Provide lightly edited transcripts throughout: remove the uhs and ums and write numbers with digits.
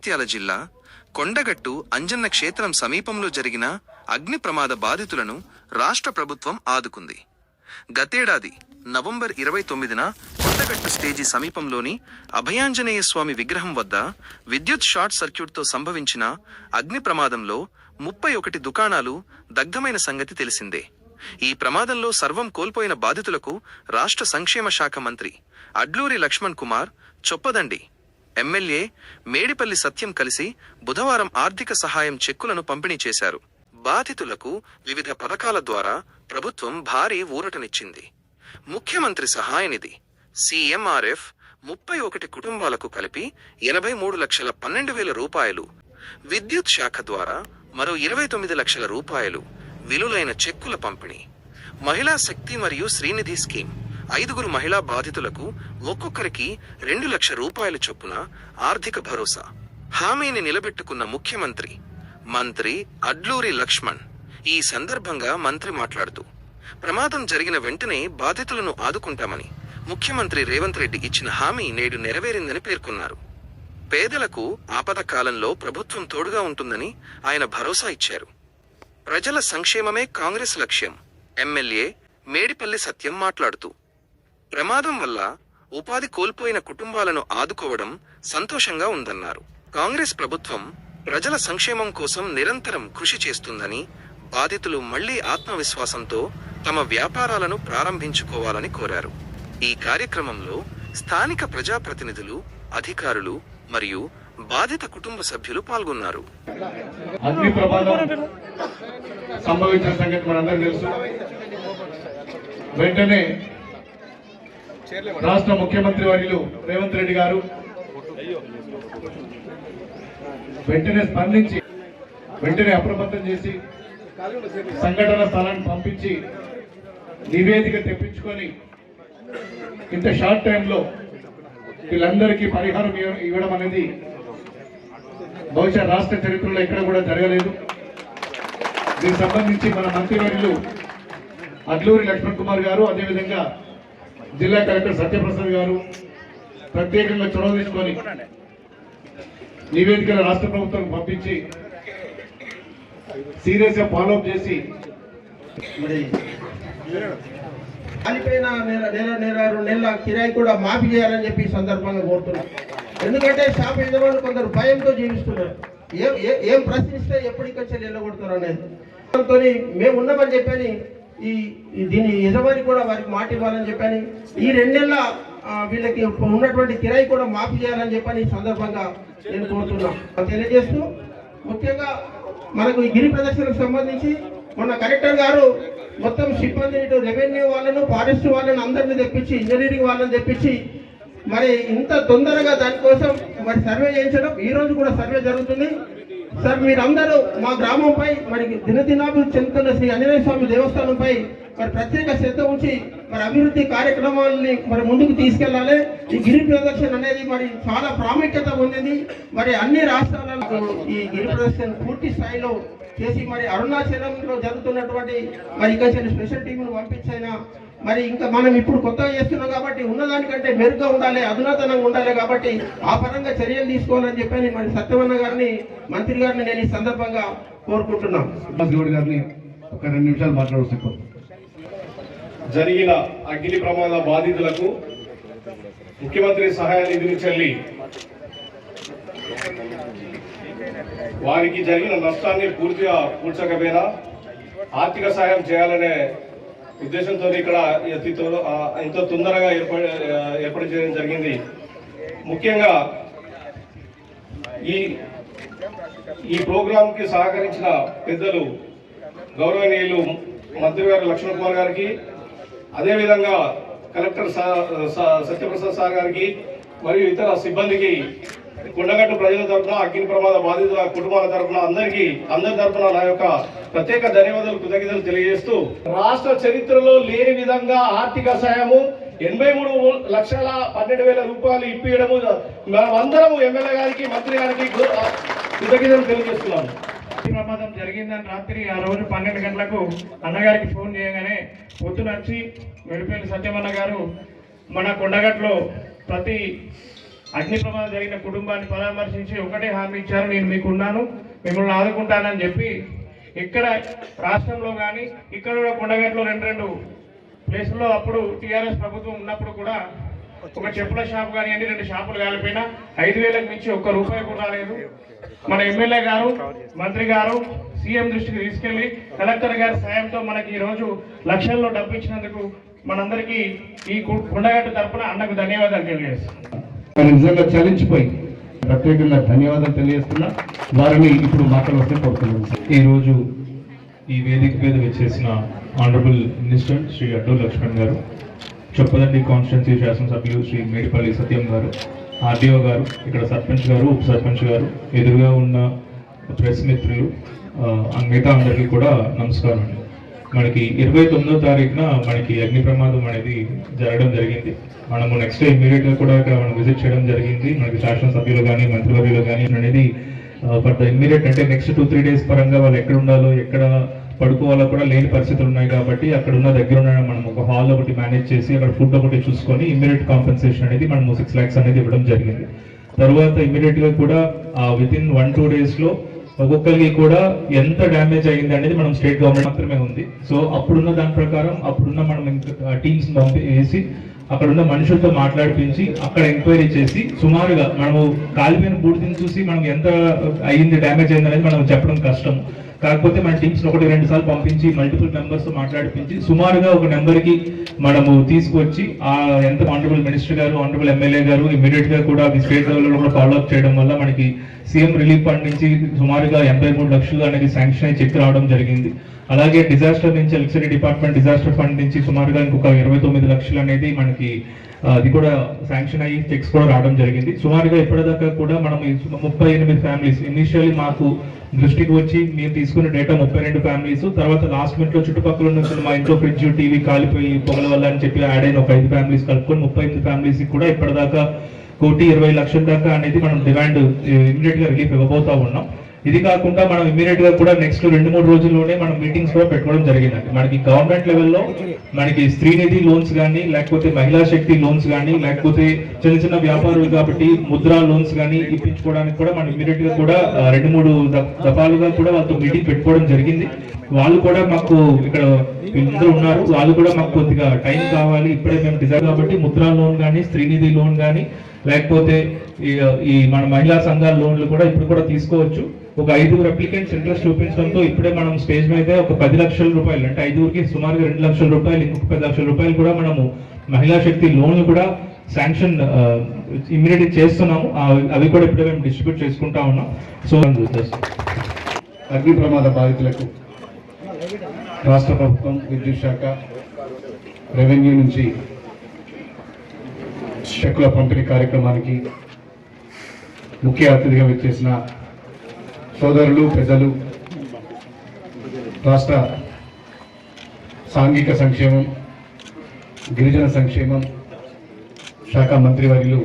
జగిత్యాల జిల్లా కొండగట్టు అంజన్న క్షేత్రం సమీపంలో జరిగిన అగ్ని ప్రమాద బాధితులను రాష్ట్ర ప్రభుత్వం ఆదుకుంది. గతేడాది నవంబర్ 29న కొండగట్టు స్టేజీ సమీపంలోని అభయాంజనేయ స్వామి విగ్రహం వద్ద విద్యుత్ షార్ట్ సర్క్యూట్తో సంభవించిన అగ్ని ప్రమాదంలో 31 దుకాణాలు దగ్ధమైన సంగతి తెలిసిందే. ఈ ప్రమాదంలో సర్వం కోల్పోయిన బాధితులకు రాష్ట్ర సంక్షేమ శాఖ మంత్రి అడ్లూరి లక్ష్మణ్ కుమార్, చొప్పదండి ఎమ్మెల్యే మేడిపల్లి సత్యం కలిసి బుధవారం ఆర్థిక సహాయం చెక్కులను పంపిణీ చేశారు. బాధితులకు వివిధ పథకాల ద్వారా ప్రభుత్వం భారీ ఊరటనిచ్చింది. ముఖ్యమంత్రి సహాయ నిధి CMRF 31 కుటుంబాలకు కలిపి 83,12,000 రూపాయలు, విద్యుత్ శాఖ ద్వారా మరో 29 లక్షల రూపాయలు విలువైన చెక్కుల పంపిణీ, మహిళా శక్తి మరియు శ్రీనిధి స్కీమ్ 5 మహిళా బాధితులకు ఒక్కొక్కరికి 2 లక్షల రూపాయల చొప్పున ఆర్థిక భరోసా హామీని నిలబెట్టుకున్న ముఖ్యమంత్రి మంత్రి అడ్లూరి లక్ష్మణ్. ఈ సందర్భంగా మంత్రి మాట్లాడుతూ, ప్రమాదం జరిగిన వెంటనే బాధితులను ఆదుకుంటామని ముఖ్యమంత్రి రేవంత్ రెడ్డి ఇచ్చిన హామీ నేడు నెరవేరిందని పేర్కొన్నారు. పేదలకు ఆపద కాలంలో ప్రభుత్వం తోడుగా ఉంటుందని ఆయన భరోసా ఇచ్చారు. ప్రజల సంక్షేమమే కాంగ్రెస్ లక్ష్యం. ఎమ్మెల్యే మేడిపల్లి సత్యం మాట్లాడుతూ, ప్రమాదం వల్ల ఉపాధి కోల్పోయిన కుటుంబాలను ఆదుకోవడం సంతోషంగా ఉందన్నారు. కాంగ్రెస్ ప్రభుత్వం ప్రజల సంక్షేమం కోసం నిరంతరం కృషి చేస్తుందని, బాధితులు మళ్లీ ఆత్మవిశ్వాసంతో తమ వ్యాపారాలను ప్రారంభించుకోవాలని కోరారు. ఈ కార్యక్రమంలో స్థానిక ప్రజాప్రతినిధులు, అధికారులు మరియు బాధిత కుటుంబ సభ్యులు పాల్గొన్నారు. అగ్ని ప్రమాదం సంభవించిన సంగతి మనందరికీ తెలుసు. వెంటనే రాష్ట్ర ముఖ్యమంత్రి వర్యులు రేవంత్ రెడ్డి గారు వెంటనే స్పందించి వెంటనే అప్రమత్తం చేసి సంఘటన స్థలాన్ని పంపించి నివేదిక తెప్పించుకొని ఇంత షార్ట్ టైంలో వీళ్ళందరికీ పరిహారం ఇవ్వడం అనేది బహుశా రాష్ట్ర చరిత్రలో ఎక్కడ కూడా జరగలేదు. దీనికి సంబంధించి మన మంత్రివర్యులు అడ్లూరి లక్ష్మణ్ కుమార్ గారు, అదేవిధంగా జిల్లా కలెక్టర్ సత్యప్రసాద్ గారు ప్రత్యేకంగా చొరవ తీసుకొని నివేదికలు రాష్ట్ర ప్రభుత్వానికి పంపించి సీరియస్ గా ఫాలోఅప్ చేసి మరి అనిపోయిన నెల కిరాయి కూడా మాఫీ చేయాలని చెప్పి సందర్భంగా కోరుతున్నాం. ఎందుకంటే షాప్ యజమానులు కొందరు భయంతో జీవిస్తున్నారు. ఏం ప్రశ్నిస్తే ఎప్పటికొచ్చి వెళ్ళగొడతారు అనేది మేము ఉన్నామని చెప్పని దీని యజమాని కూడా వారికి మాట ఇవ్వాలని చెప్పని ఈ 2 నెలల వీళ్ళకి ఉన్నటువంటి కిరాయి కూడా మాఫీ చేయాలని చెప్పని ఈ సందర్భంగా నేను కోరుతున్నాం. తెలియజేస్తూ ముఖ్యంగా మనకు ఈ గిరి ప్రదర్శనకు సంబంధించి మొన్న కలెక్టర్ గారు మొత్తం సిబ్బంది ఇటు రెవెన్యూ వాళ్ళను, ఫారెస్ట్ వాళ్ళను అందరినీ తెప్పించి, ఇంజనీరింగ్ వాళ్ళని తెప్పించి మరి ఇంత తొందరగా దానికోసం మరి సర్వే చేయించడం, ఈ రోజు కూడా సర్వే జరుగుతుంది. సార్ మీరందరూ మా గ్రామంపై మరి దినదినాభివృద్ధి చెందుతున్న శ్రీ ఆంజనేయ స్వామి దేవస్థానంపై మరి ప్రత్యేక శ్రద్ధ ఉంచి మరి అభివృద్ధి కార్యక్రమాలని మరి ముందుకు తీసుకెళ్లాలి. ఈ గిరి ప్రదర్శన అనేది మరి చాలా ప్రాముఖ్యత పొందింది. మరి అన్ని రాష్ట్రాలలో ఈ గిరి ప్రదర్శన పూర్తి స్థాయిలో చేసి మరి అరుణాచలంలో జరుగుతున్నటువంటి మరి ఇంకా చిన్న స్పెషల్ టీంను పంపించైనా మరి ఇంకా మనం ఇప్పుడు కొత్తగా చేస్తున్నాం కాబట్టి ఉన్నదానికంటే మెరుగ్గా ఉండాలి, అధునాతనంగా ఉండాలి. కాబట్టి ఆ పరంగా చర్యలు తీసుకోవాలని చెప్పని మరి సత్యవన్న గారిని, మంత్రి గారిని నేను ఈ సందర్భంగా కోరుకుంటున్నాను. గారిని ఒక 2 నిమిషాలు మాట్లాడుతూ, జరిగిన అగ్ని ప్రమాద బాధితులకు ముఖ్యమంత్రి సహాయ నిధి నుంచి వారికి జరిగిన నష్టాన్ని పూర్తిగా పూడ్చకపోయినా ఆర్థిక సహాయం చేయాలనే ఉద్దేశంతో ఇక్కడ ఎంతో తొందరగా ఏర్పాటు చేయడం జరిగింది. ముఖ్యంగా ఈ ప్రోగ్రాంకి సహకరించిన పెద్దలు గౌరవనీయులు మంత్రి గారు లక్ష్మణ్ కుమార్ గారికి, అదేవిధంగా కలెక్టర్ సత్యప్రసాద్ సార్ గారికి మరియు ఇతర సిబ్బందికి, కొండగట్టు ప్రజల తరఫున, అగ్ని ప్రమాద బాధితుల కుటుంబాల తరఫున అందరి తరఫున నా యొక్క ప్రత్యేక ధన్యవాదాలు, కృతజ్ఞతలు తెలియజేస్తూ, రాష్ట్ర చరిత్రలో లేని విధంగా ఆర్థిక సాయము 83,12,000 రూపాయలు ఇప్పించడము మనమందరము ఎమ్మెల్యే గారికి, మంత్రి గారికి కృతజ్ఞతలు తెలియజేస్తున్నాము. ప్రమాదం జరిగిందని రాత్రి ఆ రోజు 12 గంటలకు అన్నగారికి ఫోన్ చేయగానే పొద్దున వచ్చి వెలుపల్లి సత్యమన్న గారు మన కొండగట్లో ప్రతి అగ్ని ప్రమాదం జరిగిన కుటుంబాన్ని పరామర్శించి ఒకటే హామీ ఇచ్చారు, నేను మీకు ఉన్నాను, మిమ్మల్ని ఆదుకుంటానని చెప్పి ఇక్కడ రాష్ట్రంలో కానీ ఇక్కడ కూడా కొండగట్లో రెండు ప్లేసుల్లో అప్పుడు టీఆర్ఎస్ ప్రభుత్వం ఉన్నప్పుడు కూడా ఒక చెప్పుల షాప్ కానివ్వండి 2 షాపులు కాలిపోయినా 5,000కు మించి ఒక్క రూపాయి కూడా రాలేదు. మన ఎమ్మెల్యే గారు, మంత్రి గారు సీఎం దృష్టికి తీసుకెళ్లి కలెక్టర్ గారి సాయంతో మనకి ఈరోజు లక్షల్లో డబ్బు ఇచ్చినందుకు మనందరికీ ఈ కొండగట్టు తరపున అన్నకు ధన్యవాదాలు తెలియజేస్తాం. నిజంగా చలించిపోయి ప్రత్యేకంగా ధన్యవాదాలు తెలియజేస్తున్నా. వారిని ఇప్పుడు మాట్లాడవలసి కోరుతున్నాను. ఈరోజు ఈ వేదిక మీద వచ్చేసిన ఆనరబుల్ మినిస్టర్ శ్రీ అడ్డూరి లక్ష్మణ్ గారు, చొప్పదండి కాన్స్టిట్యున్సీ శాసనసభ్యులు శ్రీ మేడిపల్లి సత్యం గారు, ఆర్డీఓ గారు, ఇక్కడ సర్పంచ్ గారు, ఉప సర్పంచ్ గారు, ఎదురుగా ఉన్న ప్రెస్ మిత్రులు, మిగతా అందరికీ కూడా నమస్కారం అండి. మనకి 29వ తారీఖున మనకి అగ్ని ప్రమాదం అనేది జరగడం జరిగింది. మనము నెక్స్ట్ డే ఇమీడియట్గా కూడా ఇక్కడ మనం విజిట్ చేయడం జరిగింది. మనకి శాసనసభ్యులు కానీ మంత్రివర్యులు కానీ అనేది ఫర్ ద ఇమీడియట్ అంటే నెక్స్ట్ 2-3 డేస్ పరంగా వాళ్ళు ఎక్కడ ఉండాలో ఎక్కడ పడుకోవాలో కూడా లేని పరిస్థితులు ఉన్నాయి కాబట్టి అక్కడ ఉన్న దగ్గర ఉన్న మనం ఒక హాల్ ఒకటి మేనేజ్ చేసి అక్కడ ఫుడ్ ఒకటి చూసుకొని ఇమీడియట్ కాంపెన్సేషన్ అనేది మనము 6 lakhs అనేది ఇవ్వడం జరిగింది. తర్వాత ఇమీడియట్గా కూడా వితిన్ 1-2 డేస్లో ఒక్కొక్కరికి కూడా ఎంత డ్యామేజ్ అయింది అనేది మనం స్టేట్ గవర్నమెంట్ మాత్రమే ఉంది. సో అప్పుడున్న దాని ప్రకారం అప్పుడున్న మనం టీమ్స్ పంపేసి అక్కడ ఉన్న మనుషులతో మాట్లాడిపించి అక్కడ ఎంక్వైరీ చేసి సుమారుగా మనము కాలిపోయిన బూడిదని చూసి మనం ఎంత అయ్యింది డ్యామేజ్ అయింది అనేది మనం చెప్పడం కష్టం. కాకపోతే మన టీమ్స్ 1-2 సార్లు పంపించి మల్టిపుల్ మెంబర్స్ తో మాట్లాడిపించి సుమారుగా ఒక నెంబర్కి మనము తీసుకొచ్చి ఎంత ఆనరబుల్ మినిస్టర్ గారు, ఆనరబుల్ ఎమ్మెల్యే గారు ఇమీడియట్ గా కూడా స్టేట్ లెవెల్లో కూడా ఫాలో అప్ చేయడం వల్ల మనకి సీఎం రిలీఫ్ ఫండ్ నుంచి సుమారుగా 83 లక్షలు అనేది శాంక్షన్ అయ్యి చెక్ రావడం జరిగింది. అలాగే డిజాస్టర్ నుంచి ఎలక్ట్రిసిటీ డిపార్ట్మెంట్ డిజాస్టర్ ఫండ్ నుంచి సుమారుగా ఇంకొక 29 లక్షలు అనేది మనకి అది కూడా శాంక్షన్ అయ్యి చెక్స్ కూడా రావడం జరిగింది. సుమారుగా ఇప్పటిదాకా కూడా మనం 38 ఫ్యామిలీస్ ఇనిషియల్లీ మాకు దృష్టికి వచ్చి మేము తీసుకున్న డేటా 32 ఫ్యామిలీస్, తర్వాత లాస్ట్ మినిట్ లో చుట్టుపక్కల ఉన్న మా ఇంట్లో ఫ్రిడ్జ్ టీవీ కాలిపోయి పొగల వల్ల అని చెప్పి యాడ్ అయిన ఒక 5 ఫ్యామిలీస్ కలుపుకొని 38 ఫ్యామిలీస్ కూడా ఇప్పటిదాకా 1,20,00,000 దాకా అనేది మనం డిమాండ్ ఇమీడియట్ గా రిలీఫ్ ఇవ్వబోతా ఉన్నాం. ఇది కాకుండా మనం ఇమీడియట్ గా కూడా నెక్స్ట్ 2-3 రోజుల్లోనే మనం మీటింగ్స్ కూడా పెట్టుకోవడం జరిగిందండి. మనకి గవర్నమెంట్ లెవెల్లో మనకి స్త్రీనిధి లోన్స్ కానీ లేకపోతే మహిళా శక్తి లోన్స్ కానీ లేకపోతే చిన్న చిన్న వ్యాపారులు కాబట్టి ముద్రా లోన్స్ కానీ ఇప్పించుకోవడానికి కూడా మనం ఇమీడియట్ గా కూడా 2-3 దఫాలుగా కూడా వాళ్ళతో మీటింగ్ పెట్టుకోవడం జరిగింది. వాళ్ళు కూడా మాకు ఇక్కడ వీళ్ళందరూ ఉన్నారు, వాళ్ళు కూడా మాకు కొద్దిగా టైం కావాలి, ఇప్పుడే మేము డిజైర్ కాబట్టి ముద్రా లోన్ కానీ స్త్రీనిధి లోన్ కానీ లేకపోతే ఈ మన మహిళా సంఘాల లోన్లు కూడా ఇప్పుడు కూడా తీసుకోవచ్చు. ఒక 5 అప్లికెంట్స్ ఇంట్రెస్ట్ చూపించడంతో ఇప్పుడే మనం స్టేజ్ మీద ఒక 10 లక్షల రూపాయలు అంటే 5కి సుమారుగా 2 లక్షల రూపాయలు ఇంకొక 10 లక్షల రూపాయలు కూడా మనము మహిళా శక్తి లోన్లు కూడా శాంక్షన్ ఇమీడియట్ చేస్తున్నాము. అవి కూడా ఇప్పుడే మేము డిస్ట్రిబ్యూట్ చేసుకుంటా ఉన్నాం. సో అగ్ని ప్రమాద బాధితులకు రాష్ట్ర ప్రభుత్వం, విద్యుత్ శాఖ, రెవెన్యూ నుంచి చెక్కుల పంపిణీ కార్యక్రమానికి ముఖ్య అతిథిగా వచ్చేసిన సోదరులు, పెద్దలు, రాష్ట్ర సాంఘిక సంక్షేమం, గిరిజన సంక్షేమం శాఖ మంత్రివర్యులు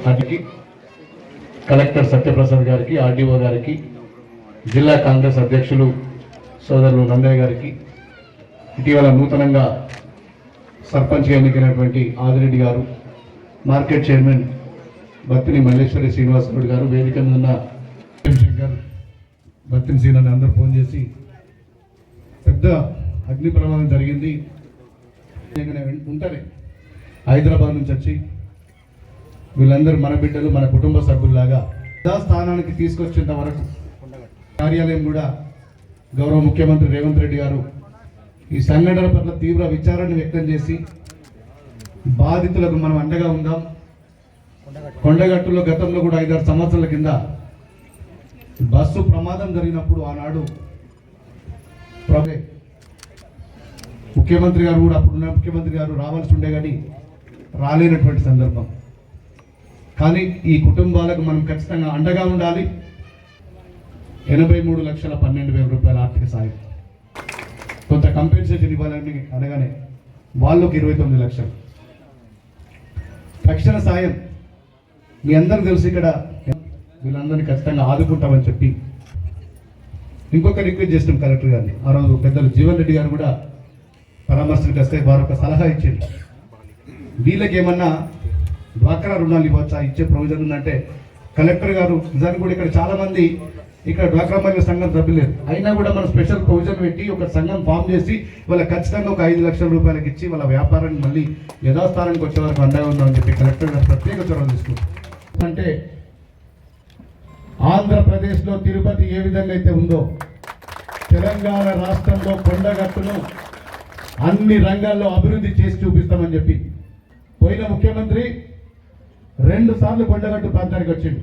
వారికి, కలెక్టర్ సత్యప్రసాద్ గారికి, ఆర్డీఓ గారికి, జిల్లా కాంగ్రెస్ అధ్యక్షులు సోదరులు నందయ్య గారికి, ఇటీవల నూతనంగా సర్పంచ్గా ఎన్నికైనటువంటి ఆదిరెడ్డి గారు, మార్కెట్ చైర్మన్ బత్తిని మల్లేశ్వరి శ్రీనివాసరెడ్డి గారు, వేదిక మీద ఉన్న శంకర్, బత్తిని శ్రీని అందరూ ఫోన్ చేసి పెద్ద అగ్ని ప్రమాదం జరిగింది ఉంటారే హైదరాబాద్ నుంచి వచ్చి వీళ్ళందరూ మన బిడ్డలు, మన కుటుంబ సభ్యుల్లాగా స్థానానికి తీసుకొచ్చేంత వరకు కార్యాలయం కూడా గౌరవ ముఖ్యమంత్రి రేవంత్ రెడ్డి గారు ఈ సంఘటన పట్ల తీవ్ర విచారాన్ని వ్యక్తం చేసి బాధితులకు మనం అండగా ఉందాం. కొండగట్టులో గతంలో కూడా 5-6 సంవత్సరాల కింద బస్సు ప్రమాదం జరిగినప్పుడు ఆనాడు ముఖ్యమంత్రి గారు కూడా అప్పుడున్న ముఖ్యమంత్రి గారు రావాల్సి ఉండే కానీ రాలేనటువంటి సందర్భం. కానీ ఈ కుటుంబాలకు మనం ఖచ్చితంగా అండగా ఉండాలి. 83,12,000 రూపాయల ఆర్థిక సాయం, కొంత కంపెన్సేషన్ ఇవ్వాలని అనగానే వాళ్ళకి 29 లక్షలు తక్షణ సాయం. మీ అందరూ తెలుసు ఇక్కడ వీళ్ళందరినీ ఖచ్చితంగా ఆదుకుంటామని చెప్పి ఇంకొక రిక్వెస్ట్ చేస్తాం కలెక్టర్ గారిని. ఆ రోజు పెద్దలు జీవన్ రెడ్డి గారు కూడా పరామర్శకు వస్తే వారు ఒక సలహా ఇచ్చారు. వీళ్ళకి ఏమన్నా డ్వాక్రా రుణాలు ఇవ్వచ్చా, ఇచ్చే ప్రొవిజన్ ఉందంటే కలెక్టర్ గారు నిజానికి కూడా ఇక్కడ చాలా మంది ఇక్కడ డ్వాక్రా మహిళా సంఘం సభ్యులు లేరు, అయినా కూడా మనం స్పెషల్ ప్రొవిజన్ పెట్టి ఒక సంఘం ఫామ్ చేసి వాళ్ళ ఖచ్చితంగా ఒక 5 లక్షల రూపాయలకి ఇచ్చి వాళ్ళ వ్యాపారాన్ని మళ్ళీ యథాస్థానానికి వచ్చే వరకు అండగా ఉందామని చెప్పి కలెక్టర్ గారు ప్రత్యేక చొరవ తీసుకుంటారు. అంటే ఆంధ్రప్రదేశ్లో తిరుపతి ఏ విధంగా అయితే ఉందో తెలంగాణ రాష్ట్రంలో కొండగట్టును అన్ని రంగాల్లో అభివృద్ధి చేసి చూపిస్తామని చెప్పి పోయిన ముఖ్యమంత్రి 2 సార్లు కొండగట్టు ప్రాంతానికి వచ్చిండు.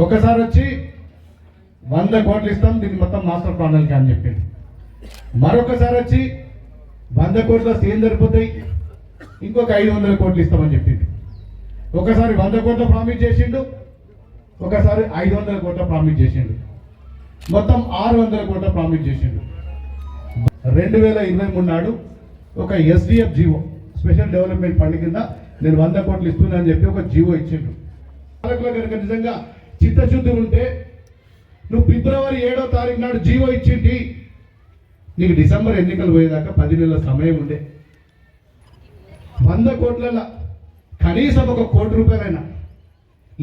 ఒకసారి వచ్చి 100 కోట్లు ఇస్తాం దీన్ని మొత్తం మాస్టర్ ప్లాన్లకి అని చెప్పిండు. మరొకసారి వచ్చి 100 కోట్ల ఏం సరిపోతాయి, ఇంకొక 500 కోట్లు ఇస్తామని చెప్పిండు. ఒకసారి 100 కోట్ల ప్రామిస్ చేసిండు, ఒకసారి 500 కోట్ల ప్రామిస్ చేసిండు, మొత్తం 600 కోట్ల ప్రామిస్ చేసిండు. 2023 నాడు ఒక SDF GO special development fund కింద నేను 100 కోట్లు ఇస్తున్నా అని చెప్పి ఒక జీవో ఇచ్చిండు. పాలకుల కనుక నిజంగా చిత్తశుద్ధి ఉంటే నువ్వు ఫిబ్రవరి 7వ తారీఖు నాడు జీవో ఇచ్చింది, నీకు డిసెంబర్ ఎన్నికలు పోయేదాకా 10 నెలల సమయం ఉండే. 100 కోట్ల కనీసం ఒక 1 కోటి రూపాయలైనా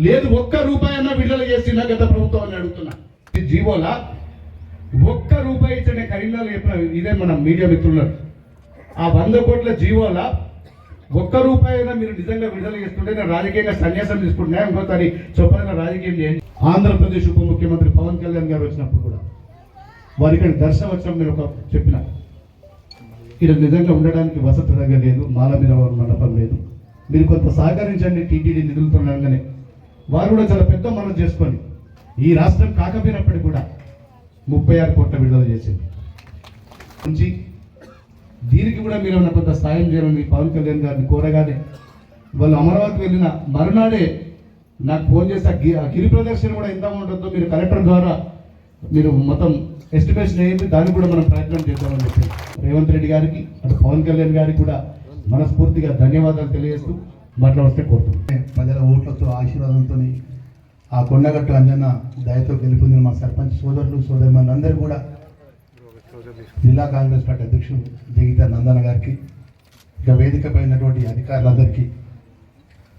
లేదు, 1 రూపాయన్నా విడుదల చేసిందా గత ప్రభుత్వం అని అడుగుతున్నా. ఈ జీవోలా 1 రూపాయి ఇచ్చే కరీంనగర్ చెప్పిన ఇదే మన మీడియా మిత్రున్నారు. ఆ 100 కోట్ల జీవోలా 1 రూపాయి అయినా మీరు నిజంగా విడుదల చేస్తుంటే నేను రాజకీయంగా సన్యాసం తీసుకుంటున్నా, ఇంకోసారి చొప్పగా రాజకీయం చేయండి. ఆంధ్రప్రదేశ్ ఉప ముఖ్యమంత్రి పవన్ కళ్యాణ్ గారు వచ్చినప్పుడు కూడా వారి ఇక్కడ దర్శనం వచ్చినప్పుడు నేను ఒక చెప్పిన, ఇక్కడ నిజంగా ఉండడానికి వసతి దగ్గర లేదు, మాలమీద మండపం లేదు, మీరు కొంత సహకరించండి టీటీడీ నిధులతో అనగానే వారు కూడా చాలా పెద్ద మనసు చేసుకొని ఈ రాష్ట్రం కాకపోయినప్పటికీ కూడా 36 కోట్ల విడుదల చేసింది నుంచి దీనికి కూడా మీరు ఏమైనా కొంత సాయం చేయాలని పవన్ కళ్యాణ్ గారిని కోరగానే వాళ్ళు అమరావతి వెళ్ళిన మరునాడే నాకు ఫోన్ చేసి ఆ గిరి ప్రదర్శన కూడా ఎంత ఉంటుందో మీరు కలెక్టర్ ద్వారా మీరు మొత్తం ఎస్టిమేషన్ అయ్యింది, దానికి కూడా మనం ప్రయత్నం చేద్దామని చెప్పి రేవంత్ రెడ్డి గారికి అటు పవన్ కళ్యాణ్ గారికి కూడా మనస్ఫూర్తిగా ధన్యవాదాలు తెలియజేస్తూ మాట్లాడితే కోరుతున్నాం. ప్రజల ఓట్లతో ఆశీర్వాదంతో ఆ కొండగట్టు అంజన్న దయతో గెలుపొందిన మా సర్పంచ్ సోదరులు సోదరులందరూ కూడా జిల్లా కాంగ్రెస్ పార్టీ అధ్యక్షులు జగిత నందన గారికి, ఇక వేదికపై ఉన్నటువంటి అధికారులందరికీ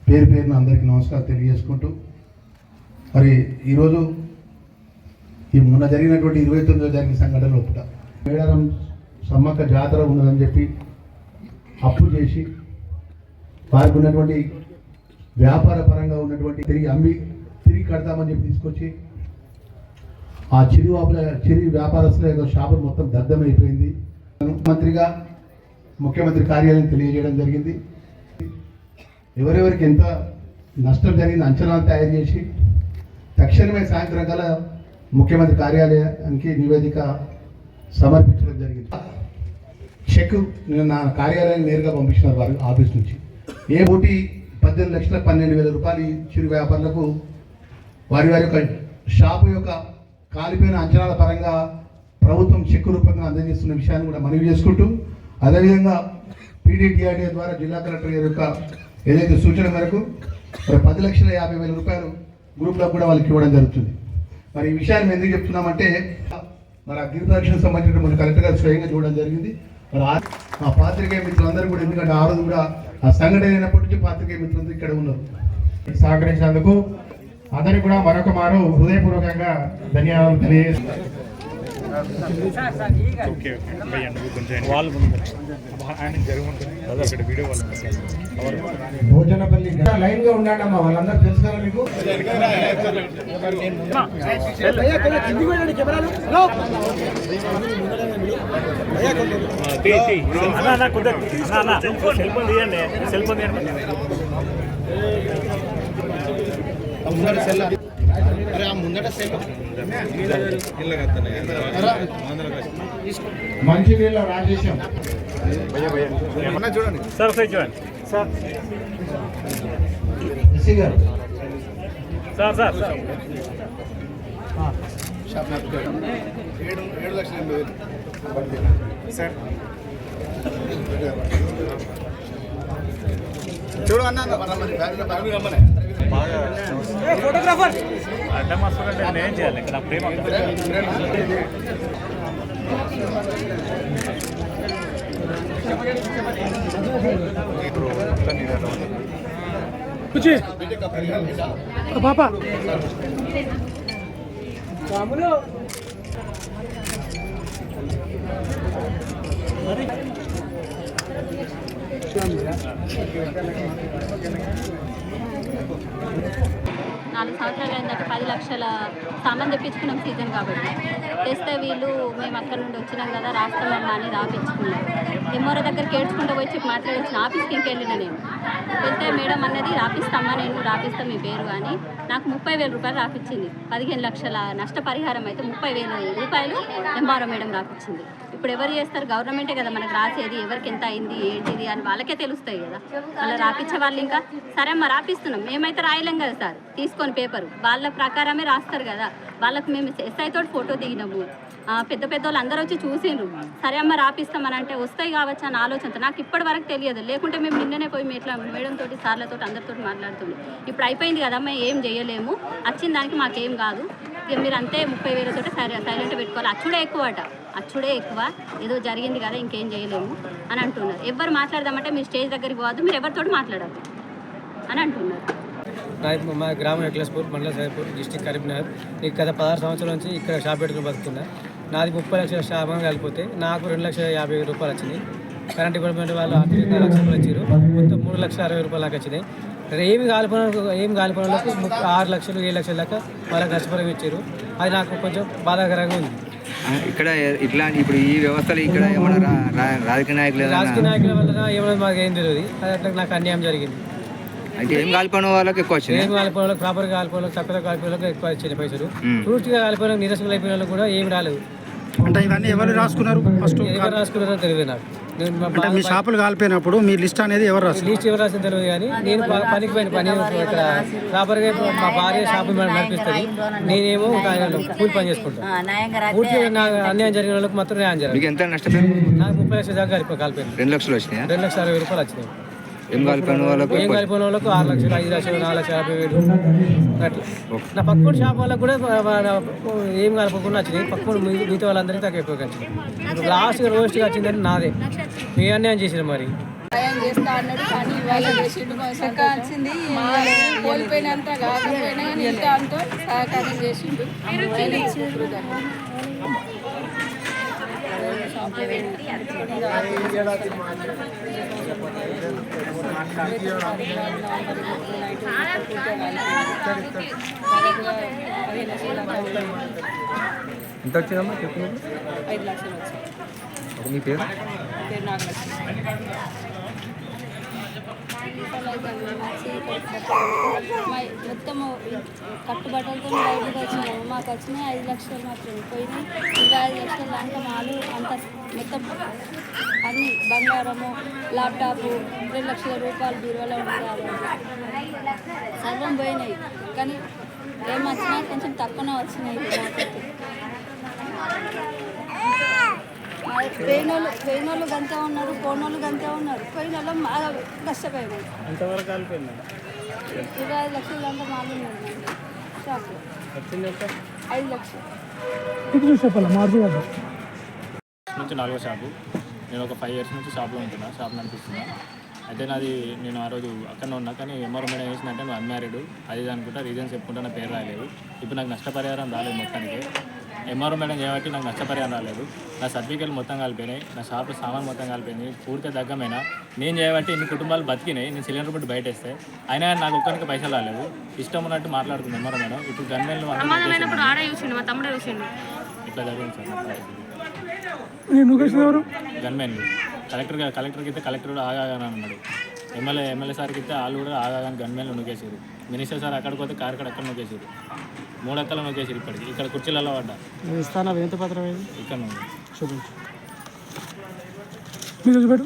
పేరు పేరున అందరికీ నమస్కారం తెలియజేసుకుంటూ, మరి ఈరోజు ఈ మొన్న జరిగినటువంటి 29వ జరిగిన సంఘటనలో ఒకట మేడారం సమ్మక్క జాతర ఉన్నదని చెప్పి అప్పు చేసి వారికి ఉన్నటువంటి వ్యాపార పరంగా ఉన్నటువంటి తిరిగి కడతామని చెప్పి తీసుకొచ్చి ఆ చిరు వ్యాపారస్తుల యొక్క షాపులు మొత్తం దగ్ధమైపోయింది. మంత్రిగా ముఖ్యమంత్రి కార్యాలయం తెలియజేయడం జరిగింది. ఎవరెవరికి ఎంత నష్టం జరిగింది అంచనాలు తయారు చేసి తక్షణమే సాయంత్రం కల్లా ముఖ్యమంత్రి కార్యాలయానికి నివేదిక సమర్పించడం జరిగింది. చెక్ నా కార్యాలయానికి నేరుగా పంపించినారు వారు ఆఫీస్ నుంచి. ఏ కోటి 18,12,000 రూపాయలు చిరు వ్యాపారులకు వారి యొక్క షాపు యొక్క కాలిపోయిన అంచనాల పరంగా ప్రభుత్వం చెక్కు రూపంగా అందజేస్తున్న విషయాన్ని కూడా మనవి చేసుకుంటూ, అదేవిధంగా పీడీటీఆర్డీ ద్వారా జిల్లా కలెక్టర్ గారి యొక్క ఏదైతే సూచన మేరకు 10,50,000 రూపాయలు గ్రూప్లకు కూడా వాళ్ళకి ఇవ్వడం జరుగుతుంది. మరి ఈ విషయాన్ని మేము ఎందుకు చెప్తున్నామంటే మరి ఆ గిరి ప్రదక్షిణకు సంబంధించిన మన కలెక్టర్ గారు స్వయంగా చూడడం జరిగింది. మరి ఆ పాత్రికేయ మిత్రులందరూ కూడా, ఎందుకంటే ఆ రోజు కూడా ఆ సంఘటన అయినప్పటి నుంచి పాత్రికేయ మిత్రులందరూ ఇక్కడ ఉన్నారు. సహకరించినందుకు అందరికి కూడా మరొక మారు హృదయపూర్వకంగా ధన్యవాదాలు తెలియజేస్తున్నాను. భోజనపల్లి లైన్ గా ఉండండి అమ్మా, వాళ్ళందరూ తెలుసు కదా మీకు. మంచినీళ్ళ రాజేశం చూడండి సార్, చూడండి సార్, ఎస్సీ గారు సార్ సార్ సార్ 7,80,000 సార్ చూడమన్నా ఫోటోగ్రాఫర్ అడ్డం వస్తుందంటే నేనేం చేయాలి ఇక్కడ ప్రేమ నాలుగు సంవత్సరాలు అయిందంటే 10 లక్షల సామాన్ తెప్పించుకున్నాం సీజన్ కాబట్టి. తెస్తే వీళ్ళు మేము అక్కడ నుండి వచ్చినాం కదా రాస్తామమ్మా అని రాపించుకున్నాం. ఎంఆర్ఓ దగ్గరికి ఏడ్చుకుంటూ వచ్చి మాట్లాడొచ్చిన ఆఫీస్కి ఇంకెళ్ళిన నేను వెళ్తే మేడం అన్నది రాపిస్తామా, నేను రాపిస్తాం మీ పేరు అని నాకు 30,000 రూపాయలు రాపించింది. 15 లక్షల నష్టపరిహారం అయితే 30,000 రూపాయలు ఎంఆర్ఓ మేడం రాపించింది. ఇప్పుడు ఎవరు చేస్తారు? గవర్నమెంటే కదా మనకు రాసేది, ఎవరికి ఎంత అయింది ఏంటిది అని వాళ్ళకే తెలుస్తాయి కదా. అలా రాపించే వాళ్ళు ఇంకా సరే అమ్మ రాపిస్తున్నాం, మేమైతే రాయలేం కదా సార్, తీసుకొని పేపరు వాళ్ళ ప్రకారమే రాస్తారు కదా. వాళ్ళకు మేము ఎస్ఐ తోటి ఫోటో దిగినాము, పెద్ద పెద్ద వాళ్ళు అందరూ వచ్చి చూసిండ్రు. సరే అమ్మ రాపిస్తామని అంటే వస్తాయి కావచ్చు అని ఆలోచనతో నాకు ఇప్పటి వరకు తెలియదు. లేకుంటే మేము నిన్ననే పోయి మీ ఇట్లా మేడం తోటి సార్లతో అందరితో మాట్లాడుతుంది. ఇప్పుడు అయిపోయింది కదమ్మా, ఏం చేయలేము, వచ్చిన దానికి మాకేం కాదు, ఇక మీరు అంతే 30,000 తోటి సైలెంట్ పెట్టుకోవాలి. అచ్చుడే ఎక్కువ అట, అచ్చుడే ఎక్కువ, ఏదో జరిగింది కదా ఇంకేం చేయలేము అని అంటున్నారు. ఎవరు మాట్లాడదామంటే మీరు స్టేజ్ దగ్గరికి పోవద్దు, మీరు ఎవరితో మాట్లాడద్దు అని అంటున్నారు. మా గ్రామం ఎక్లస్పూర్, మండల సైపూర్, డిస్టిక్ కరీంనగర్. నేను గత 16 సంవత్సరాల నుంచి ఇక్కడ షాప్ పెట్టుకుని బతుకుతున్నా. నాది 30 లక్షల షాప్ కలిపితే నాకు 2,50,000 రూపాయలు వచ్చినాయి. కరెంట్ డిపార్ట్మెంట్ వాళ్ళు 4 లక్షల రూపాయలు ఇచ్చారు. మొత్తం 3,60,000 రూపాయలు నాకు వచ్చినాయి. ఏమి కాలిపోయినలకు 6 లక్షలు 7 లక్షల దాకా వాళ్ళకి నష్టపరిహారం ఇచ్చారు. అది నాకు కొంచెం బాధాకరంగా ఉంది. ఇక్కడ ఇట్లాంటి ఇప్పుడు ఈ వ్యవస్థలు ఇక్కడ ఏమన్నా రాజకీయ నాయకుల వల్ల ఏమన్నా మాకు ఏం తెలియదు. అది అట్లా నాకు అన్యాయం జరిగింది. అంటే ఏం కాలిపోయిన వాళ్ళకి ఎక్కువ వచ్చింది, ఏం కాలిపోయిన వాళ్ళకి, ప్రాపర్గా కాలిపోయిన వాళ్ళకి, చక్కగా కాలిపోయిన వాళ్ళకి ఎక్కువ వచ్చినాయి పైసలు. పూర్తిగా కాలిపోయిన నిరసనలు అయిపోయిన వాళ్ళకి కూడా ఏమి రాలేదు. అంటే ఇవన్నీ ఎవరు రాసుకున్నారు? ఫస్ట్ ఎవరు రాసుకున్నారో తెలియదు నాకు. అంటే మీ షాపులు కాలిపోయినప్పుడు మీ లిస్ట్ అనేది ఎవరు రాస్తారు? లిస్ట్ ఎవరు రాసింది తెలియదు కానీ నేను పనికి పోయిన పని ఇక్కడ ప్రాపర్గా మా భార్య షాపు నడిపిస్తుంది, నేనేమో కూలి పని చేసుకుంటాను. పూర్తిగా నాకు అన్యాయం జరిగిన వాళ్ళకి మాత్రం న్యాయం జరగదు. ఎంత నష్టపోయింది? నాకు 30 లక్షల దాకా కాలిపోయింది. 2 లక్షలు వచ్చినాయి. 2,60,000 రూపాయలు వచ్చినాయి. ఏం కాలిపోయిన వాళ్ళకు 6 లక్షలు, 5 లక్షలు, 4,50,000 అట్లా. నా పక్కన షాప్ వాళ్ళకి కూడా ఏం కలపకుండా వచ్చినాయి. పక్కన మిగతా వాళ్ళందరికీ తక్కువ ఎక్కువ వచ్చినాయి. లాస్ట్గా రోస్ట్గా వచ్చిందని నాదే. మీ అన్యాయం చేసిన మరి చేస్తా అన్నాడు కానీ ఇవాళ చేసిండు. వచ్చింది కోల్పోయినంత కాకపోయినా కానీ ఎంత అంతో సహకారం చేసిండు. ఎంత వచ్చిందమ్మా చెప్పు? 5 లక్షలు వచ్చింది. మీ పేరు? మొత్తము కట్టుబట్టలతో బయటకు వచ్చినాము. మాకు వచ్చినాయి 5 లక్షలు మాత్రమే పోయినాయి. 25 లక్షల దాకా మాలు అంత మొత్తం అన్ని బంగారము, ల్యాప్టాప్, 2 లక్షల రూపాయలు బీరువాలో ఉండాలి, సర్వం పోయినాయి. కానీ ఏమొచ్చినా కొంచెం తక్కువనే వచ్చినాయి. పోయినోళ్ళు గంతే ఉన్నారు, పోనోళ్ళు గంతే ఉన్నారు. పోయిన వాళ్ళు బాగా కష్టపోయినాయి. 25 లక్షల దాకా మాలు ఉన్నాయి షాప్లో. 5 లక్షలు నుంచి 4వ షాపు. నేను ఒక 5 ఇయర్స్ నుంచి షాప్లో ఉంటున్నా, షాప్ నడిపిస్తున్నా. అయితే నేను ఆ రోజు అక్కడనే ఉన్నా కానీ ఎంఆర్ఓ మేడం వేసినట్టే నువ్వు అన్మ్యారీడ్ అది అనుకుంటా రీజన్స్ చెప్పుకుంటా నా పేరు రాలేదు. ఇప్పుడు నాకు నష్టపరిహారం రాలేదు. మొత్తానికి ఎంఆర్ఓ మేడం చేయబట్టి నాకు నష్టపరిహారం రాలేదు. నా సర్టిఫికేట్లు మొత్తం కలిపోయినాయి, నా షాప్లో సామాన్ మొత్తం కలిపోయింది. పూర్తిగా దగ్గమైనా నేను చేయబట్టి ఇన్ని కుటుంబాలు బతికినాయి. నేను సిలిండర్ పెట్టి బయట వేస్తే అయినా నాకు ఒక్కరికి పైసలు రాలేదు. ఇష్టం ఉన్నట్టు మాట్లాడుతుంది ఎంఆర్ఓ మేడం. ఇప్పుడు గన్మెన్లు ఇట్లా జరిగింది సార్. గన్మెన్లు కలెక్టర్కి అయితే కలెక్టర్ కూడా ఆగాగానే అన్నాడు. ఎమ్మెల్యే సార్కి అయితే వాళ్ళు కూడా ఆగాగానే గన్మెన్లు నొక్కేసారు. మినిస్టర్ సార్ అక్కడికి పోతే కార్యకర్త అక్కడ నొక్కేసారు. 3 ఎక్కలు నొక్కేసారు. ఇప్పటికి ఇక్కడ కుర్చీలలో పడ్డా. ఎంత పత్రం ఇక్కడ నుండి చూపించు. మీరు పెట్టు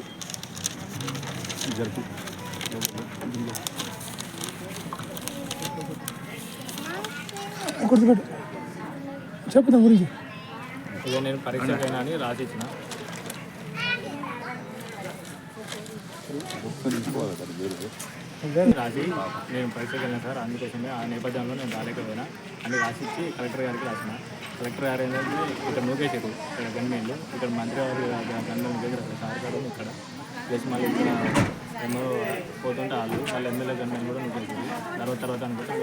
గుర్తుపెట్టు చెప్పుదాం గురించి. ఇక నేను పరీక్షకైనా అని రాసి ఇచ్చిన. రాసి నేను పరీక్షకి వెళ్ళిన సార్, అందుకోసమే ఆ నేపథ్యంలో నేను రాలేకపోయినా అని రాసిచ్చి కలెక్టర్ గారికి రాసిన. కలెక్టర్ గారు ఏంటంటే ఇక్కడ నూకేసారు, ఇక్కడ గన్మెన్లు, ఇక్కడ మంత్రి గారు గన్మెన్లు దగ్గర సార్ గారు ఇక్కడ ప్లస్ మళ్ళీ ఇక్కడ ఎంఆర్ఓ పోతుంటే వాళ్ళు ఎమ్మెల్యే గవర్నమెంట్ కూడా నువ్వు అవుతుంది తర్వాత అనుకుంటే